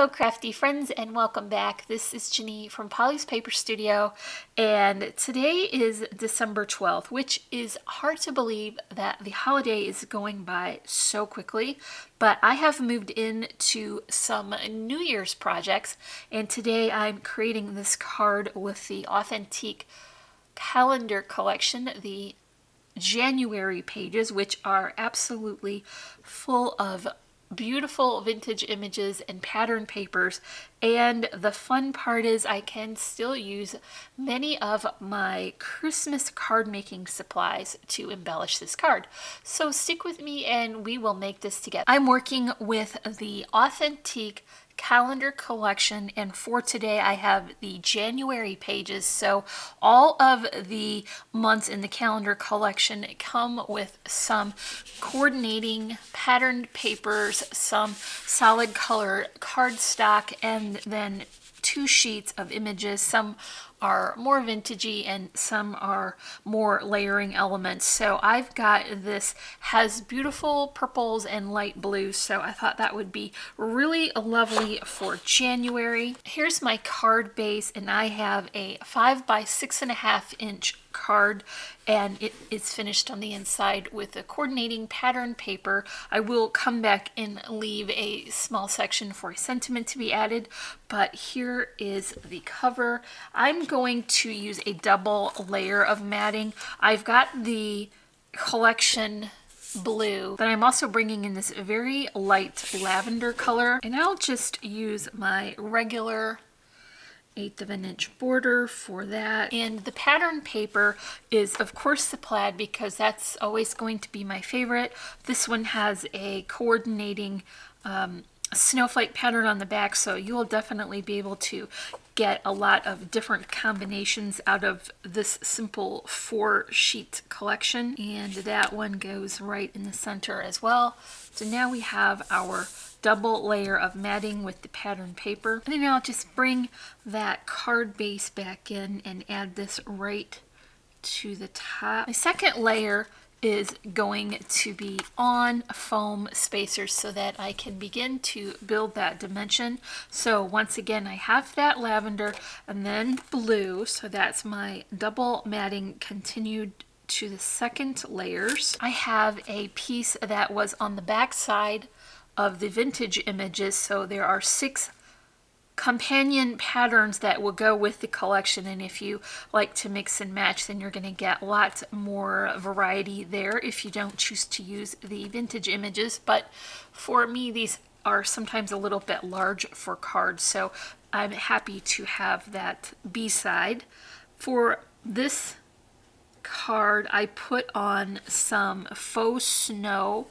crafty friends, and welcome back. This is Jenny from Polly's Paper Studio, and today is December 12th, which is hard to believe that the holiday is going by so quickly, but I have moved into some New Year's projects, and today I'm creating this card with the Authentique calendar collection, the January pages, which are absolutely full of beautiful vintage images and pattern papers. And the fun part is I can still use many of my Christmas card making supplies to embellish this card. So stick with me and we will make this together. I'm working with the Authentique calendar collection, and for today I have the January pages. So all of the months in the calendar collection come with some coordinating patterned papers, some solid color cardstock, and then 2 sheets of images. Some are more vintagey and some are more layering elements. So I've got this, has beautiful purples and light blues, so I thought that would be really lovely for January. Here's my card base, and I have a 5 by 6.5 inch card, and it is finished on the inside with a coordinating pattern paper. I will come back and leave a small section for a sentiment to be added, but here is the cover. I'm going to use a double layer of matting. I've got the collection blue, but I'm also bringing in this very light lavender color, and I'll just use my regular 1/8 of an inch border for that. And the pattern paper is of course the plaid, because that's always going to be my favorite. This one has a coordinating snowflake pattern on the back, so you will definitely be able to get a lot of different combinations out of this simple 4-sheet collection. And that one goes right in the center as well. So now we have our double layer of matting with the pattern paper. And then I'll just bring that card base back in and add this right to the top. My second layer is going to be on foam spacers so that I can begin to build that dimension. So once again, I have that lavender and then blue, so that's my double matting continued to the second layers. I have a piece that was on the back side of the vintage images, so there are 6 companion patterns that will go with the collection, and if you like to mix and match, then you're going to get lots more variety there if you don't choose to use the vintage images. But for me, these are sometimes a little bit large for cards, so I'm happy to have that B-side. For this card, I put on some faux snow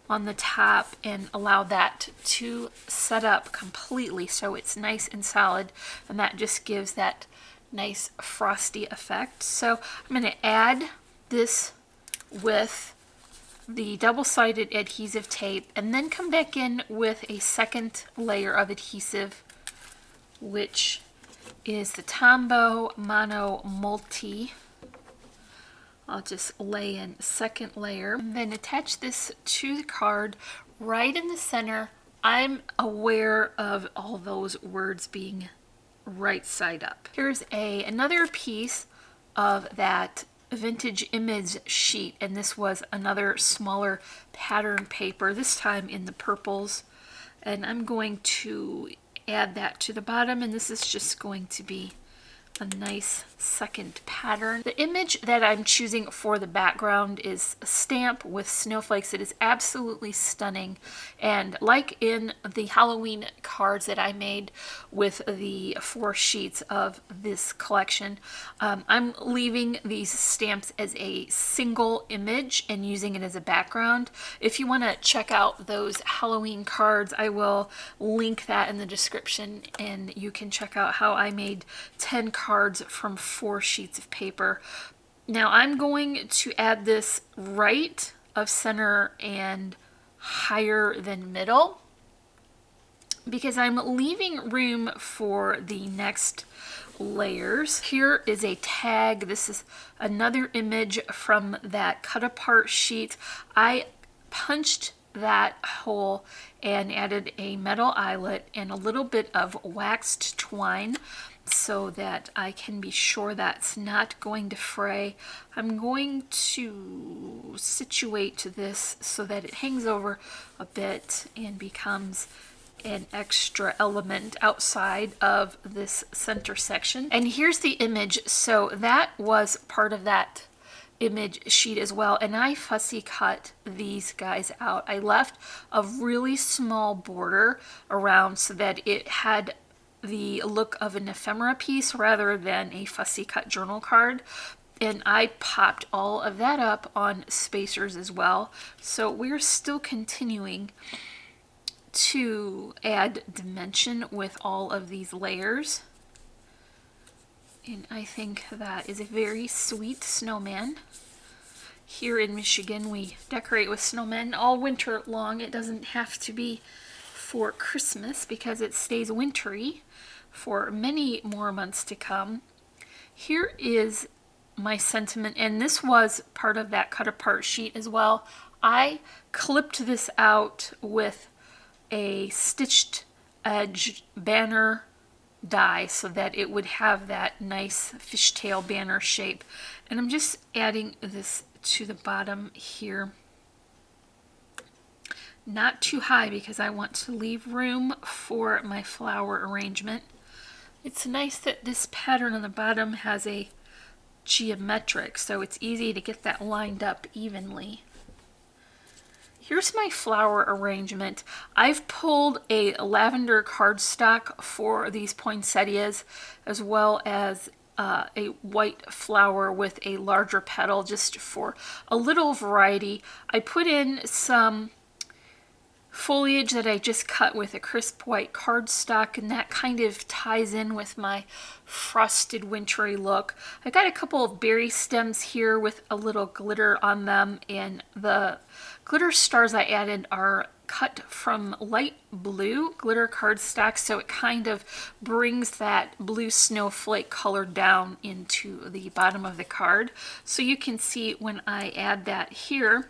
on the top and allow that to set up completely so it's nice and solid, and that just gives that nice frosty effect. So I'm going to add this with the double-sided adhesive tape and then come back in with a second layer of adhesive, which is the Tombow Mono Multi. I'll just lay in second layer and then attach this to the card right in the center. I'm aware of all those words being right side up. Here's another piece of that vintage image sheet, and this was another smaller pattern paper, this time in the purples, and I'm going to add that to the bottom, and this is just going to be a nice second pattern. The image that I'm choosing for the background is a stamp with snowflakes. It is absolutely stunning, and like in the Halloween cards that I made with the 4 sheets of this collection, I'm leaving these stamps as a single image and using it as a background. If you want to check out those Halloween cards, I will link that in the description, and you can check out how I made 10 cards from 4 sheets of paper. Now I'm going to add this right of center and higher than middle, because I'm leaving room for the next layers. Here is a tag. This is another image from that cut apart sheet. I punched that hole and added a metal eyelet and a little bit of waxed twine so that I can be sure that's not going to fray. I'm going to situate this so that it hangs over a bit and becomes an extra element outside of this center section. And here's the image. So that was part of that image sheet as well, and I fussy cut these guys out. I left a really small border around so that it had the look of an ephemera piece rather than a fussy cut journal card, and I popped all of that up on spacers as well. So we're still continuing to add dimension with all of these layers, and I think that is a very sweet snowman. Here in Michigan, we decorate with snowmen all winter long. It doesn't have to be for Christmas because it stays wintry for many more months to come. Here is my sentiment, and this was part of that cut apart sheet as well. I clipped this out with a stitched edge banner die so that it would have that nice fishtail banner shape. And I'm just adding this to the bottom here. Not too high because I want to leave room for my flower arrangement. It's nice that this pattern on the bottom has a geometric, so it's easy to get that lined up evenly. Here's my flower arrangement. I've pulled a lavender cardstock for these poinsettias, as well as a white flower with a larger petal, just for a little variety. I put in some foliage that I just cut with a crisp white cardstock, and that kind of ties in with my frosted wintry look. I got a couple of berry stems here with a little glitter on them, and the glitter stars I added are cut from light blue glitter cardstock, so it kind of brings that blue snowflake color down into the bottom of the card. So you can see when I add that here,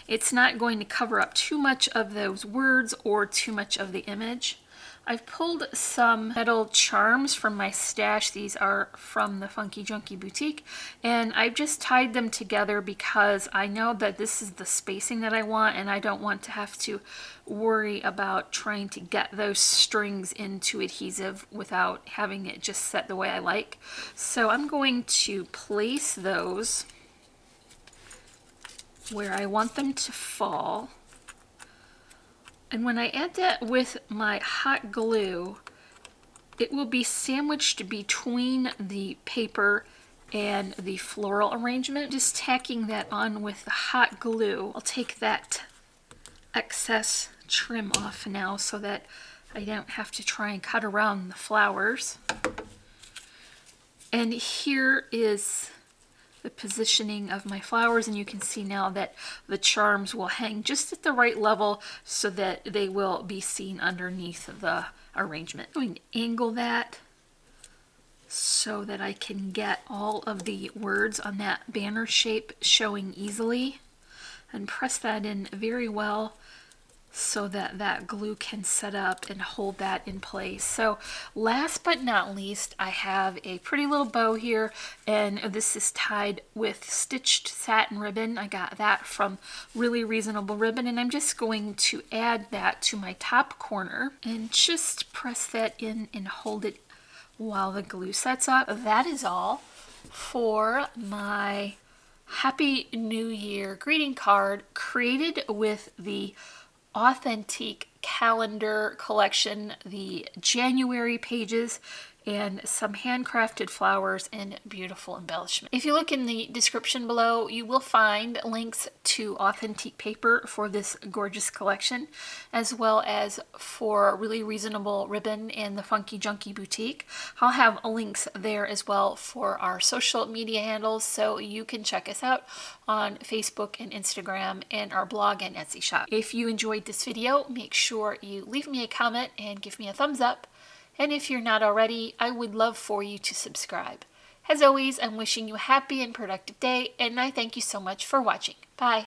it's not going to cover up too much of those words or too much of the image. I've pulled some metal charms from my stash. These are from the Funky Junky Boutique, and I've just tied them together because I know that this is the spacing that I want, and I don't want to have to worry about trying to get those strings into adhesive without having it just set the way I like. So I'm going to place those where I want them to fall. And when I add that with my hot glue, it will be sandwiched between the paper and the floral arrangement. Just tacking that on with the hot glue. I'll take that excess trim off now so that I don't have to try and cut around the flowers. And here is the positioning of my flowers, and you can see now that the charms will hang just at the right level so that they will be seen underneath the arrangement. I'm going to angle that so that I can get all of the words on that banner shape showing easily, and press that in very well so that that glue can set up and hold that in place. So last but not least, I have a pretty little bow here, and this is tied with stitched satin ribbon. I got that from Really Reasonable Ribbon, and I'm just going to add that to my top corner and just press that in and hold it while the glue sets up. That is all for my Happy New Year greeting card created with the Authentique calendar collection, the January pages, and some handcrafted flowers and beautiful embellishment. If you look in the description below, you will find links to Authentique paper for this gorgeous collection, as well as for Really Reasonable Ribbon and the Funky Junky Boutique. I'll have links there as well for our social media handles, so you can check us out on Facebook and Instagram, and our blog and Etsy shop. If you enjoyed this video, make sure you leave me a comment and give me a thumbs up. And if you're not already, I would love for you to subscribe. As always, I'm wishing you a happy and productive day, and I thank you so much for watching. Bye.